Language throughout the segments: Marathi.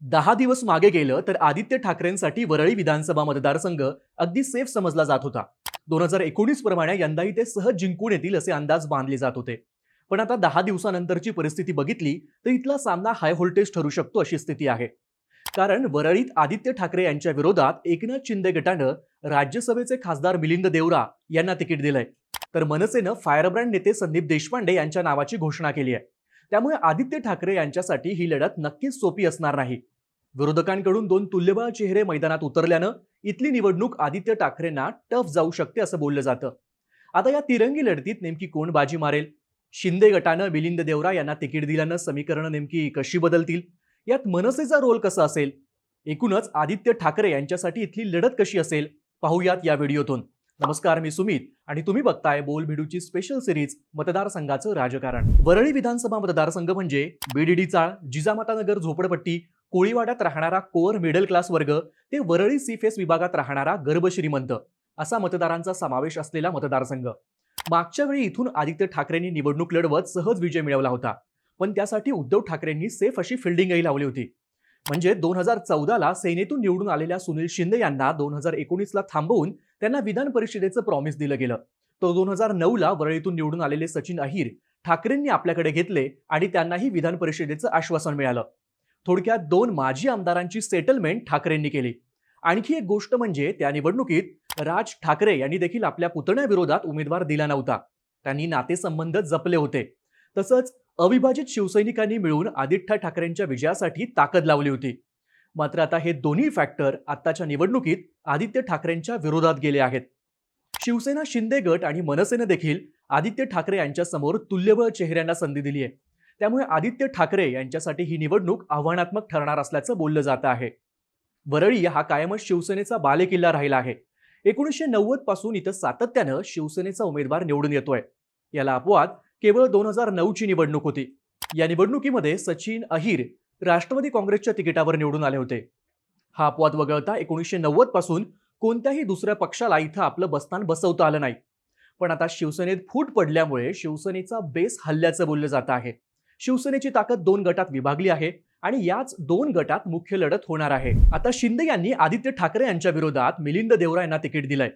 10 दिवस मागे गेलं तर आदित्य ठाकरेंसाठी वरळी विधानसभा मतदारसंघ अगदी सेफ समजला जात होता. 2019 प्रमाणे यंदाही ते सहज जिंकून येतील असे अंदाज बांधले जात होते. पण आता 10 दिवसानंतरची परिस्थिती बघितली तर इथला सामना हाय व्होल्टेज ठरू शकतो अशी स्थिती आहे. कारण वरळीत आदित्य ठाकरे यांच्या विरोधात एकनाथ शिंदे गटानं राज्यसभेचे खासदार मिलिंद देवरा यांना तिकीट दिलंय. तर मनसेनं फायरब्रँड नेते संदीप देशपांडे यांच्या नावाची घोषणा केली आहे. त्यामुळे आदित्य ठाकरे यांच्यासाठी ही लढत नक्कीच सोपी असणार नाही. विरोधकांकडून दोन तुल्यबळ चेहरे मैदानात उतरल्यानं इथली निवडणूक आदित्य ठाकरेंना टफ जाऊ शकते असं बोललं जातं. आता या तिरंगी लढतीत नेमकी कोण बाजी मारेल? शिंदे गटानं मिलिंद देवरा यांना तिकीट दिल्यानं समीकरणं नेमकी कशी बदलतील? यात मनसेचा रोल कसा असेल? एकूणच आदित्य ठाकरे यांच्यासाठी इथली लढत कशी असेल पाहूयात या व्हिडिओतून. नमस्कार, मी सुमित आणि तुम्ही बघताय बोल भिडूची स्पेशल सिरीज मतदारसंघाचं राजकारण. वरळी विधानसभा मतदारसंघ म्हणजे बीडीडी चाळ, जिजामातानगर झोपडपट्टी, कोळीवाड्यात राहणारा कोअर मिडल क्लास वर्ग ते वरळी सीफेस विभागात राहणारा गर्भ श्रीमंत असा मतदारांचा समावेश असलेला मतदारसंघ. मागच्या वेळी इथून आदित्य ठाकरेंनी निवडणूक लढवत सहज विजय मिळवला होता. पण त्यासाठी उद्धव ठाकरेंनी सेफ अशी फिल्डिंगही लावली होती. म्हणजे 2014ला सेनेतून निवडून आलेल्या सुनील शिंदे यांना 2019ला थांबवून त्यांना विधान परिषदेचं प्रॉमिस दिलं गेलं. तो 2009ला वरळीतून निवडून आलेले सचिन अहिर ठाकरेंनी आपल्याकडे घेतले आणि त्यांनाही विधान परिषदेचं आश्वासन मिळालं. थोडक्यात दोन माजी आमदारांची सेटलमेंट ठाकरेंनी केली. आणखी एक गोष्ट म्हणजे त्या निवडणुकीत राज ठाकरे यांनी देखील आपल्या पुतण्याविरोधात उमेदवार दिला नव्हता. त्यांनी नातेसंबंध जपले होते. तसंच अविभाजित शिवसैनिकांनी मिळून आदित्य ठाकरेंच्या विजयासाठी ताकद लावली होती. मात्र आता हे दोन्ही फॅक्टर आत्ताच्या निवडणुकीत आदित्य ठाकरेंच्या विरोधात गेले आहेत. शिवसेना, शिंदे गट आणि मनसेनं देखील आदित्य ठाकरे यांच्या समोर तुल्यबळ चेहऱ्यांना संधी दिली आहे. त्यामुळे आदित्य ठाकरे यांच्यासाठी ही निवडणूक आव्हानात्मक ठरणार असल्याचं बोललं जात आहे. वरळी हा कायमच शिवसेनेचा बालेकिल्ला राहिला आहे. 1990 पासून इथं सातत्यानं शिवसेनेचा उमेदवार निवडून येतोय. याला अपवाद केवळ 2009ची निवडणूक होती. या निवडणुकीमध्ये सचिन अहिर राष्ट्रवादी काँग्रेसच्या तिकिटावर निवडून आले होते. हा अपवाद वगळता 1990 पासून कोणत्याही दुसऱ्या पक्षाला इथं आपलं बस्तान बसवता आलं नाही. पण आता शिवसेनेत फूट पडल्यामुळे शिवसेनेचा बेस हल्ल्याचं बोललं जात आहे. शिवसेनेची ताकद दोन गटात विभागली आहे आणि याच दोन गटात मुख्य लढत होणार आहे. आता शिंदे यांनी आदित्य ठाकरे यांच्या विरोधात मिलिंद देवरा यांना तिकीट दिलंय.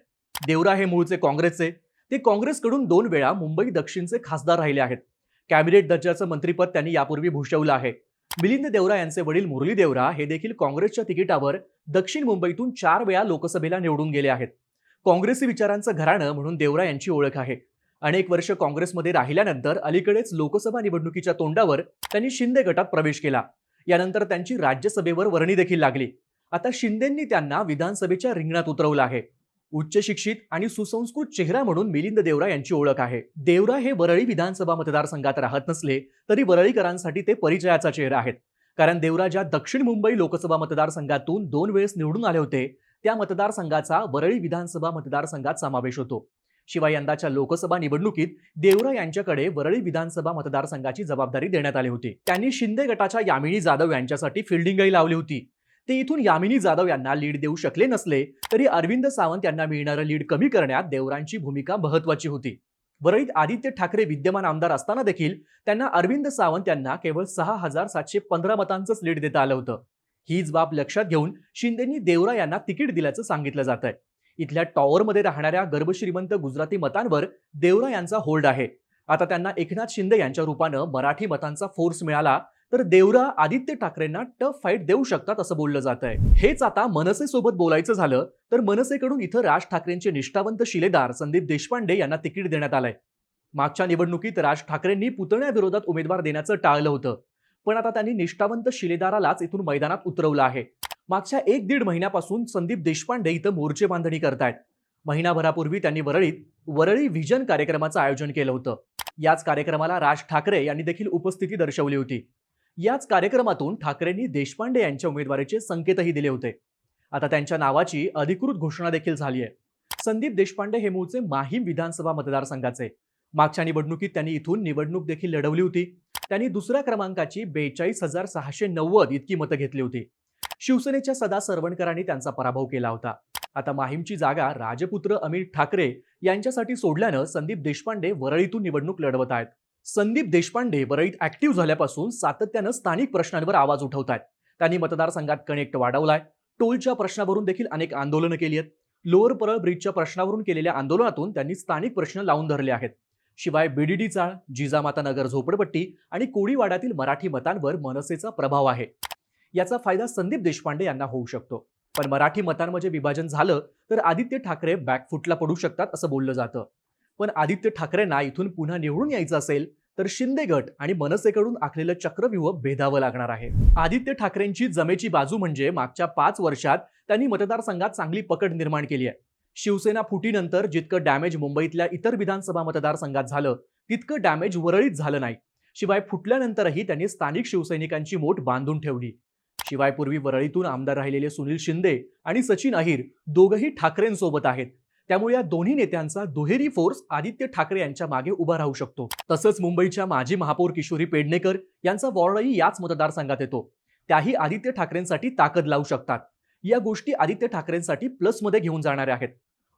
देवरा हे मूळचे काँग्रेसचे. ते काँग्रेसकडून 2 वेळा मुंबई दक्षिणचे खासदार राहिले आहेत. कॅबिनेट दर्जाचं मंत्रिपद त्यांनी यापूर्वी भूषवलं आहे. मिलिंद देवरा यांचे वडील मुरली देवरा हे देखील काँग्रेसच्या तिकिटावर दक्षिण मुंबईतून 4 वेळा लोकसभेला निवडून गेले आहेत. काँग्रेसी विचारांचं घराणं म्हणून देवरा यांची ओळख आहे. अनेक वर्ष काँग्रेसमध्ये राहिल्यानंतर अलीकडेच लोकसभा निवडणुकीच्या तोंडावर त्यांनी शिंदे गटात प्रवेश केला. यानंतर त्यांची राज्यसभेवर वर्णी देखील लागली. आता शिंदेंनी त्यांना विधानसभेच्या रिंगणात उतरवलं आहे. उच्च शिक्षित आणि सुसंस्कृत चेहरा म्हणून मिलिंद देवरा यांची ओळख आहे. देवरा हे वरळी विधानसभा मतदारसंघात राहत नसले तरी वरळीकरांसाठी ते परिचयाचा चेहरा आहेत. कारण देवरा ज्या दक्षिण मुंबई लोकसभा मतदारसंघातून 2 वेळेस निवडून आले होते त्या मतदारसंघाचा वरळी विधानसभा मतदारसंघात समावेश होतो. शिवाय यंदाच्या लोकसभा निवडणुकीत देवरा यांच्याकडे वरळी विधानसभा मतदारसंघाची जबाबदारी देण्यात आली होती. त्यांनी शिंदे गटाच्या यामिनी जाधव यांच्यासाठी फिल्डिंगही लावली होती. ते इथून यामिनी जाधव यांना लीड देऊ शकले नसले तरी अरविंद सावंत यांना मिळणारं लीड कमी करण्यात देवरांची भूमिका महत्त्वाची होती. वरळीत आदित्य ठाकरे विद्यमान आमदार असताना देखील त्यांना अरविंद सावंत यांना केवळ 6,715 मतांचंच लीड देता आलं होतं. हीच बाब लक्षात घेऊन शिंदेंनी देवरा यांना तिकीट दिल्याचं सांगितलं जात आहे. इथल्या टॉवरमध्ये राहणाऱ्या गर्भश्रीमंत गुजराती मतांवर देवरा यांचा होल्ड आहे. आता त्यांना एकनाथ शिंदे यांच्या रूपानं मराठी मतांचा फोर्स मिळाला तर देवरा आदित्य ठाकरेंना टफ फाईट देऊ शकतात असं बोललं जात आहे. हेच आता मनसेसोबत बोलायचं झालं तर मनसेकडून इथं राज ठाकरेंचे निष्ठावंत शिलेदार संदीप देशपांडे यांना तिकीट देण्यात आलंय. मागच्या निवडणुकीत राज ठाकरेंनी पुतण्याविरोधात उमेदवार देण्याचं टाळलं होतं. पण आता त्यांनी निष्ठावंत शिलेदारालाच इथून मैदानात उतरवलं आहे. मागच्या 1-1.5 महिन्यापासून संदीप देशपांडे इथं मोर्चे बांधणी करतायत. महिनाभरापूर्वी त्यांनी वरळी व्हिजन कार्यक्रमाचं आयोजन केलं होतं. याच कार्यक्रमाला राज ठाकरे यांनी देखील उपस्थिती दर्शवली होती. याच कार्यक्रमातून ठाकरेंनी देशपांडे यांच्या उमेदवारीचे संकेतही दिले होते. आता त्यांच्या नावाची अधिकृत घोषणा देखील झाली आहे. संदीप देशपांडे हे मूळचे माहीम विधानसभा मतदारसंघाचे. मागच्या निवडणुकीत त्यांनी इथून निवडणूक देखील लढवली होती. त्यांनी दुसऱ्या क्रमांकाची 42,690 इतकी मतं घेतली होती. शिवसेनेच्या सदा सरवणकरांनी त्यांचा पराभव केला होता. आता माहीमची जागा राजपुत्र अमित ठाकरे यांच्यासाठी सोडल्यानं संदीप देशपांडे वरळीतून निवडणूक लढवत आहेत. संदीप देशपांडे वरळीत ऍक्टिव्ह झाल्यापासून सातत्यानं स्थानिक प्रश्नांवर आवाज उठवत आहेत. त्यांनी मतदारसंघात कनेक्ट वाढवलाय. टोलच्या प्रश्नावरून देखील अनेक आंदोलनं केली आहेत. लोअर परळ ब्रिजच्या प्रश्नावरून केलेल्या आंदोलनातून त्यांनी स्थानिक प्रश्न लावून धरले आहेत. शिवाय बीडीडी चाळ, जिजामाता नगर झोपडपट्टी आणि कोळीवाड्यातील मराठी मतांवर मनसेचा प्रभाव आहे. याचा फायदा संदीप देशपांडे यांना होऊ शकतो. पण मराठी मतांमध्ये विभाजन झालं तर आदित्य ठाकरे बॅकफुटला पडू शकतात असं बोललं जातं. पण आदित्य ठाकरेंना इथून पुन्हा निवडून यायचं असेल तर शिंदे गट आणि मनसेकडून आखलेलं चक्रव्यूह भेदावं लागणार आहे. आदित्य ठाकरेंची जमेची बाजू म्हणजे मागच्या 5 वर्षात त्यांनी मतदारसंघात चांगली पकड निर्माण केली आहे. शिवसेना फुटीनंतर जितकं डॅमेज मुंबईतल्या इतर विधानसभा मतदारसंघात झालं तितकं डॅमेज वरळीत झालं नाही. शिवाय फुटल्यानंतरही त्यांनी स्थानिक शिवसैनिकांची मोठ बांधून ठेवली. शिवाय पूर्वी वरळीतून आमदार राहिलेले सुनील शिंदे आणि सचिन अहिर दोघंही ठाकरेंसोबत आहेत. त्यामुळे या दोन्ही नेत्यांचा दुहेरी फोर्स आदित्य ठाकरे यांच्या मागे उभा राहू शकतो. तसंच मुंबईच्या माजी महापौर किशोरी पेडणेकर यांचा वॉर्डही याच मतदारसंघात येतो. त्याही आदित्य ठाकरेंसाठी ताकद लावू शकतात. या गोष्टी आदित्य ठाकरेंसाठी प्लसमध्ये घेऊन जाणाऱ्या आहेत.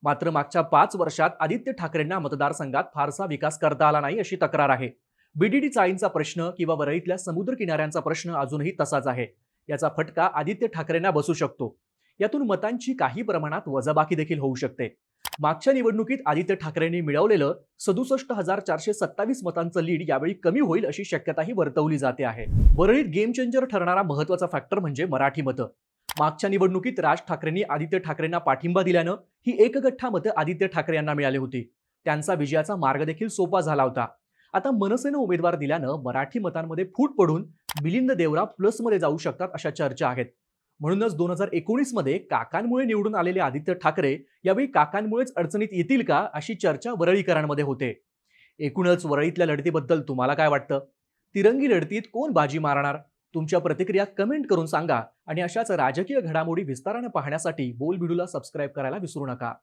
मात्र मागच्या 5 वर्षात आदित्य ठाकरेंना मतदारसंघात फारसा विकास करता आला नाही अशी तक्रार आहे. बीडीडी चाळींचा प्रश्न किंवा वरळीतल्या समुद्र किनाऱ्यांचा प्रश्न अजूनही तसाच आहे. याचा फटका आदित्य ठाकरेंना बसू शकतो. यातून मतांची काही प्रमाणात वजाबाकी देखील होऊ शकते. मागच्या निवडणुकीत आदित्य ठाकरेंनी मिळवलेलं 67,427 मतांचं लीड यावेळी कमी होईल अशी शक्यताही वर्तवली जाते आहे. वरळीत गेम चेंजर ठरणारा महत्त्वाचा फॅक्टर म्हणजे मराठी मतं. मागच्या निवडणुकीत राज ठाकरेंनी आदित्य ठाकरेंना पाठिंबा दिल्यानं ही एकगठ्ठा मतं आदित्य ठाकरे यांना मिळाली होती. त्यांचा विजयाचा मार्ग देखील सोपा झाला होता. आता मनसेनं उमेदवार दिल्यानं मराठी मतांमध्ये फूट पडून मिलिंद देवरा प्लसमध्ये जाऊ शकतात अशा चर्चा आहेत. म्हणूनच 2019 मध्ये काकांमुळे निवडून आलेले आदित्य ठाकरे यावेळी काकांमुळेच अडचणीत येतील का अशी चर्चा वरळीकरांमध्ये होते. एकूणच वरळीतल्या लढतीबद्दल तुम्हाला काय वाटतं? तिरंगी लढतीत कोण बाजी मारणार? तुमच्या प्रतिक्रिया कमेंट करून सांगा आणि अशाच राजकीय घडामोडी विस्ताराने पाहण्यासाठी बोल बिडूला सबस्क्राईब करायला विसरू नका.